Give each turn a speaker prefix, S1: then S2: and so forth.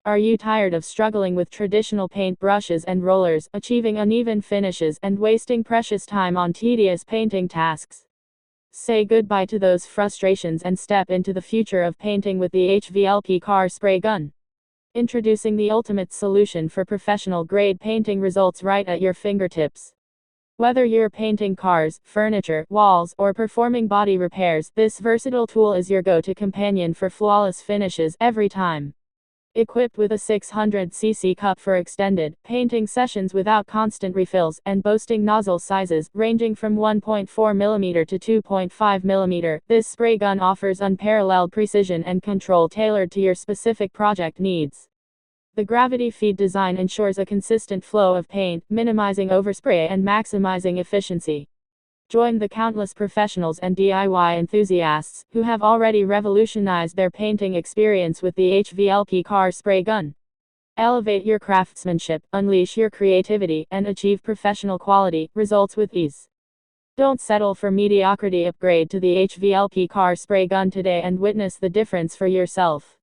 S1: Are you tired of struggling with traditional paint brushes and rollers, achieving uneven finishes, and wasting precious time on tedious painting tasks? Say goodbye to those frustrations and step into the future of painting with the HVLP car spray gun. Introducing the ultimate solution for professional-grade painting results right at your fingertips. Whether you're painting cars, furniture, walls, or performing body repairs, this versatile tool is your go-to companion for flawless finishes every time. Equipped with a 600cc cup for extended painting sessions without constant refills, and boasting nozzle sizes ranging from 1.4mm to 2.5mm, this spray gun offers unparalleled precision and control tailored to your specific project needs. The gravity feed design ensures a consistent flow of paint, minimizing overspray and maximizing efficiency. Join the countless professionals and DIY enthusiasts who have already revolutionized their painting experience with the HVLP car spray gun. Elevate your craftsmanship, unleash your creativity, and achieve professional quality results with ease. Don't settle for mediocrity. Upgrade to the HVLP car spray gun today and witness the difference for yourself.